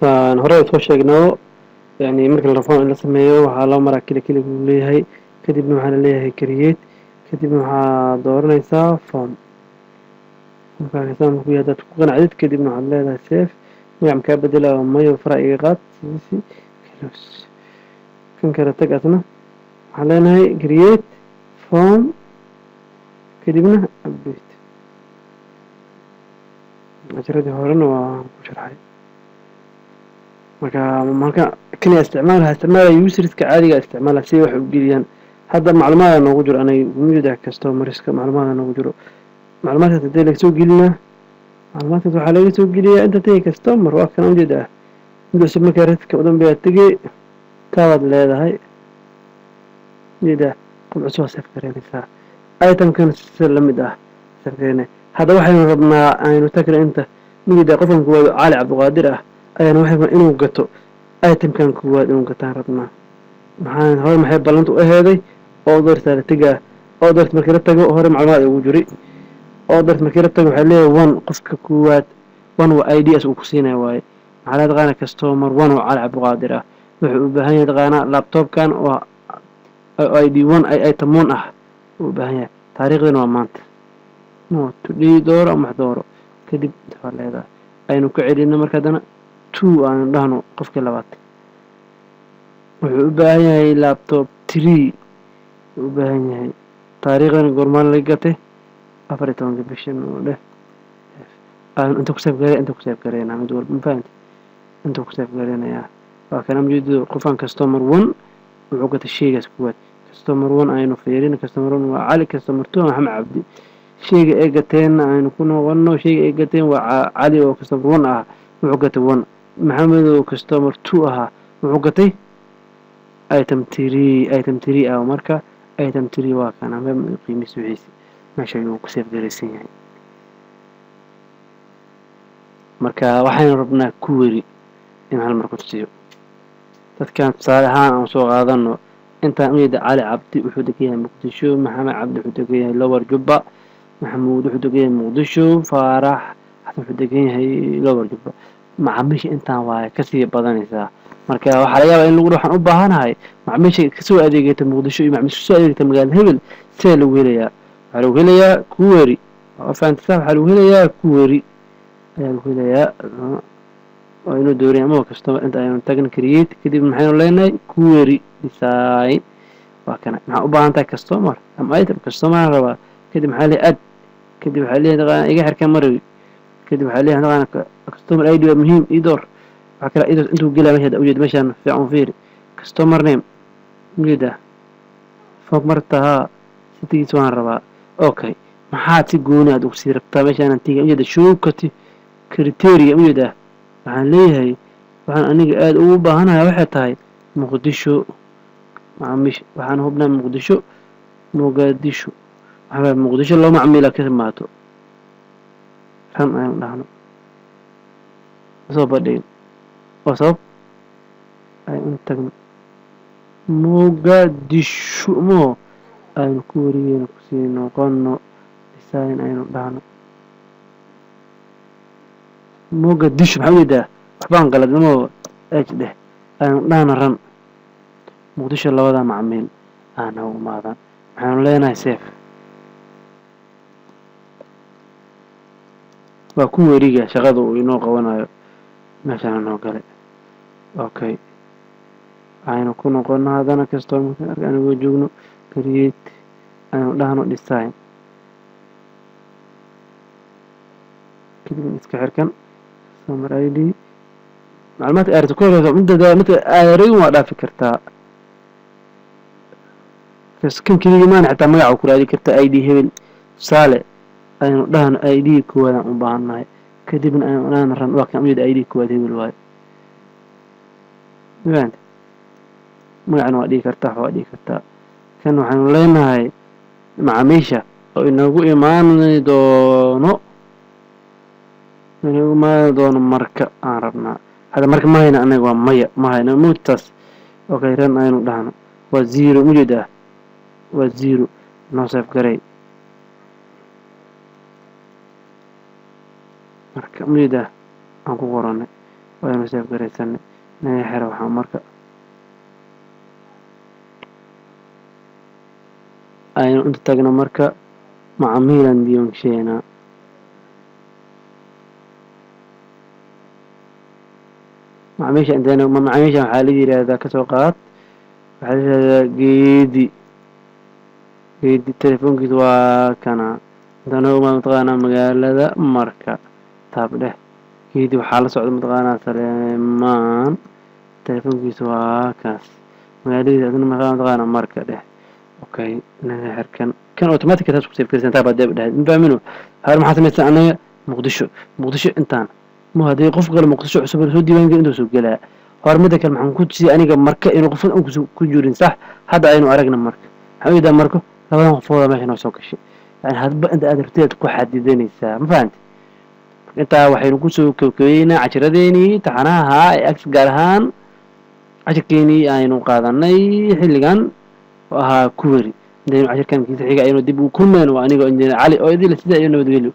saan hore usoo sheegnay يعني marka la rabo in la sameeyo waxaa loo maraa kili uu leeyahay kadibna waxaa la leeyahay create kadibna waxaa dooranaysaa form marka nidaamku ku yahay dad ku qanacdid kadibna waxaad leedahay save magac ka bedela mayo fara iga qaad si kan kala tag asna waxaan leenahay create form kadibna update casharadii horena waa ku sharxay marka kaliya isticmaalaha userska caadiga isticmaalaha si wax u geliyaan hadda macluumaadka noogu jiro anay mujida customerska macluumaadka noogu jiro macluumaadka hadii la soo gelina macluumaadka waxa laga soo geliyaa inta tay customer waa kan mujida inta soo markaa radka wadan bay tagay taad leedahay mujida qubco soo saf kareynaysaa item kan la mid ah safreene hada waxaynu rabnaa aynu tagna inta mujida qofkan kuwa Cali Cabdiqaadir ah ayaan waxay inuu gato item kan kuwaad inuu gataan rabnaa maxay ballantu u aheeday order taga order markii la tago hore macluumaad ugu jiray order markii la tago waxa leeyahay one qofka kuwaad one waa IDs uu ku siinay waay waxa la taqaan customer one oo Cali Cabdiqaadir ah wuxuu u baahan yahay taqaan laptop kan oo ID one item one ah u baahan yahay taariikhdana waa maanta no today door ama dooro kadib leedahay aynu ku celino marka dana 2 aan dhahno qofka labaad wuxuu u baahan yahay laptop 3 u baahan yahay taariikhdan goormaan la gatay 14 bishan oo leh aan inta ku save gareynaa mid walba fahanti inta ku save gareynaa waa kana mujid qofan customer 1 wuxuu gatay sheygaas kuwaad customer 1 aynu fiirino customer 1 waa Cali customer 2 Maxamed Cabdi sheyga ay gateen aynu ku noqono sheyga ay gateen waa Cali oo customer 1 ah wuxuu gatay 1 محمد وكستمر 2 أها وعقتي item 3 أو مركا item 3 واكنا ما قيمة سويسي ما شيء وكسيف درسين يعني مركا وحين ربنا كوري إن هالمركو تسيو تذكرت صالحان أو سوق هذا إنه أنت أميد علي عبدي وحدكيه مقدشو محمد عبد وحدكيه لور جبا محمود وحدكيه مقدشو فارح حتى وحدكيه هي لور جبا macaamiisha intaan waa ka sii badanaysaa marka waxa laga yaabaa in lagu waxaan u baahanahay macaamiisha ka soo adeegayta Muqdisho iyo macaamiisha soo adeegayta magaalada Hebel see lagu helayaa waxa lagu helayaa query oo faantasaa waxa lagu helayaa query ayaa lagu helayaa oo inuu dooriyay ama customer inta aynu tagin create kadib maxaynu leenahay query design waa kana maxaa u baahan tahay customer ama item customer raba kadib maxaa leeyahay add kadib waxaa leeyahay iga xirka maray kadib waxaa leeyahay customer ID مهم يدور فكرة إذا أنتوا قلنا مشهد أوجد مشان في عنفير customer name مجده فوق مرتها ستيجي سوان ربع أوكي ما حد تقولنا دوك سير بتاع مشان أنتي مجده شو كتي كريتيريا مجده عن ليه هاي وعن أني قاعد وبهنا واحد هاي مقدشو مش وعن هبنا مقدشو مقدشو هذا مقدشو لو ما عمله كلماته فهم نحن صوبدين وصوب أي أنت مقدشو مو أي كوريين كسينو قنو إساين أي نبهنا مقدشو محمد أحبان قلد مو أجده أي نبهنا رن مقدشو الله وضع معمين أنا وماذا محنا لينا سيف وكون وريقة شغضوا ينوغ ونايو مثلا نوغالي اوكي aynu ku noqono hadana customer aan ugu joogno create aynu dhahno design kadib iska xirkan customer ID macluumaad aarta ku helo mudda ayray waa dhaafi kartaa kan kaliya ma xataa magaca ku raadi kartaa ID hebel saale aynu dhahno ID kuwada u baahanahay kadibna aynu ran waa kan mid ID kuwada hebel waay وين magacana waa dhigi kartaa waa dhigi kartaa kan waxaan leenahay macaamiisha oo inagu imaan doono marka aan rabnaa hada marka ma hayna anaga waa maya ma hayna muutaas okay ran aynu dhahno waa 0 mujida waa 0 noo save garay marka mujida aan ku qoranay وأنا سيف قريسان نحر وحا مركا أين أنت تاقنا مركا معاميلا ديون شينا معاميش عندنا معاميش حالي هذا كسوقات هذا جيدي التليفون كده وكان دانو ما متقانا مقالة مركا تابله جيدي وحالة سعود متقانا سليمان التليفون كده وكاس مقالة دانو متقانا مركا ده اوكي نهر كان اوتوماتيك تاسو كتير كريسان تابع ده نفهمينه هذا ما حسميت أنا مقدشو انتان ما هذا قف قال مقدشو عصب السود ديوان قال سوق جلا هرمدا كان محن كنت سي أنا مركا إنه قفل أو كجورين صح هذا عينه أرجنا مركا حبي ده مركو لما مفروض ما هنا سوق الشيء يعني هذا أنت قادر تكون حددني الساعة ما فهمت أنت وحين كوسو كوكوينا عشرة ديني تحناها أكس جارهان عشركيني عينه قاضني حلقان وها كوري دين عشر كان كيس حقيقة إنه دبوا كل من وأنا قاعد علي أودي لسه إنه بدو